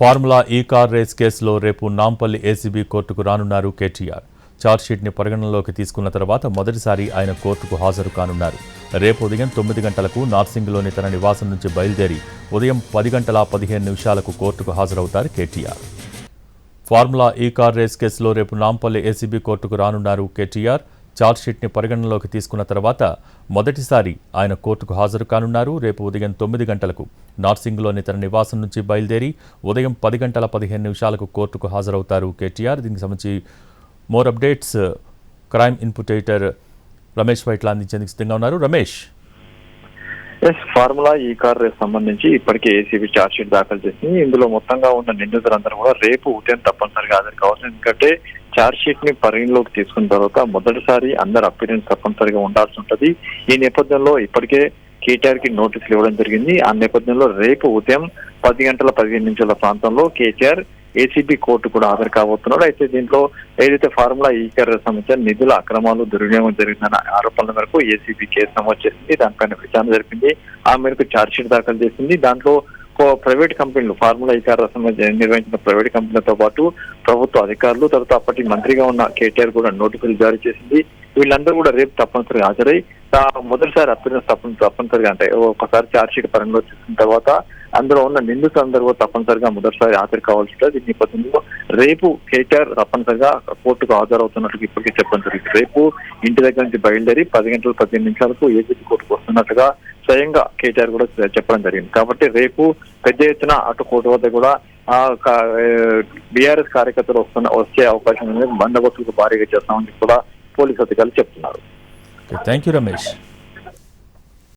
Formula ఈ car race కేసులో రేపు నాంపల్లి ఏసీబీ కోర్టుకు రానున్నారు కేటీఆర్. ఛార్జ్షీట్ని పరిగణనలోకి తీసుకున్న తర్వాత మొదటిసారి ఆయన కోర్టుకు హాజరు కానున్నారు. రేపు ఉదయం 9 గంటలకు నార్సింగ్లోని తన నివాసం నుంచి బయలుదేరి ఉదయం 10:15 కోర్టుకు హాజరవుతారు కేటీఆర్. ఫార్ములా ఈ కార్ రేస్ కేసులో రేపు నాంపల్లి ఏసీబీ కోర్టుకు రానున్నారు కేటీఆర్. ఛార్జ్షీట్ని పరిగణనలోకి తీసుకున్న తర్వాత మొదటిసారి ఆయన కోర్టుకు హాజరు కానున్నారు. రేపు ఉదయం 9 గంటలకు నార్సింగ్లోని తన నివాసం నుంచి బయలుదేరి ఉదయం 10:15 కోర్టుకు హాజరవుతారు కేటీఆర్. దీనికి సంబంధించి more updates crime input editor Ramesh Vaitla అందించేందుకు సిద్ధంగా ఉన్నారు. రమేష్, ఫార్ములా ఈ కార్ రేస్ సంబంధించి ఇప్పటికే ఏసీబీ ఛార్జ్ షీట్ దాఖలు చేసింది. ఇందులో మొత్తంగా ఉన్న నిందితులందరూ కూడా రేపు ఉదయం తప్పనిసరిగా హాజరు కావచ్చు. ఎందుకంటే ఛార్జ్ షీట్ ని పరిగణలోకి తీసుకున్న తర్వాత మొదటిసారి అందరు అపీరెన్స్ తప్పనిసరిగా ఉండాల్సి ఉంటుంది. ఈ నేపథ్యంలో ఇప్పటికే కేటీఆర్ కి నోటీసులు ఇవ్వడం జరిగింది. ఆ నేపథ్యంలో రేపు ఉదయం 10:15 ప్రాంతంలో కేటీఆర్ ఏసీబీ కోర్టు కూడా హాజరు కాబోతున్నాడు. అయితే దీంట్లో ఏదైతే ఫార్ములా ఈ కార్ సంబంధించిన నిధుల అక్రమాలు దుర్వినియోగం జరిగిందన్న ఆరోపణల మేరకు ఏసీబీ కేసు నమోదు చేసింది. దానిపైన విచారణ జరిపింది. ఆ మేరకు ఛార్జ్ షీట్ దాఖలు చేసింది. దాంట్లో ప్రైవేట్ కంపెనీలు ఫార్ములా ఈ కార్ నిర్వహించిన ప్రైవేట్ కంపెనీలతో పాటు ప్రభుత్వ అధికారులు, తర్వాత అప్పటి మంత్రిగా ఉన్న కేటీఆర్ కూడా నోటీసులు జారీ చేసింది. వీళ్ళందరూ కూడా రేపు తప్పనిసరిగా హాజరై మొదటిసారి అపీరెన్స్ తప్పనిసరిగా అంటే ఒకసారి ఛార్జ్ షీట్ పరిగణలో తీసుకున్న తర్వాత అందులో ఉన్న నిందితులందరూ కూడా తప్పనిసరిగా మొదటిసారి హాజరు కావాల్సి ఉంటుంది. ఈ నేపథ్యంలో రేపు కేటీఆర్ తప్పనిసరిగా కోర్టుకు హాజరవుతున్నట్లు ఇప్పటికే చెప్పడం జరిగింది. రేపు ఇంటి దగ్గర నుంచి బయలుదేరి 10:15 ఏసీబీ కోర్టుకు వస్తున్నట్టుగా స్వయంగా కేటీఆర్ కూడా చెప్పడం జరిగింది. కాబట్టి రేపు పెద్ద ఎత్తున అటు కోర్టు వద్ద కూడా బీఆర్ఎస్ కార్యకర్తలు వచ్చే అవకాశం ఉంది. బందోబస్తులకు భారీగా చేస్తామని కూడా పోలీసు అధికారులు చెప్తున్నారు. Thank you Ramesh.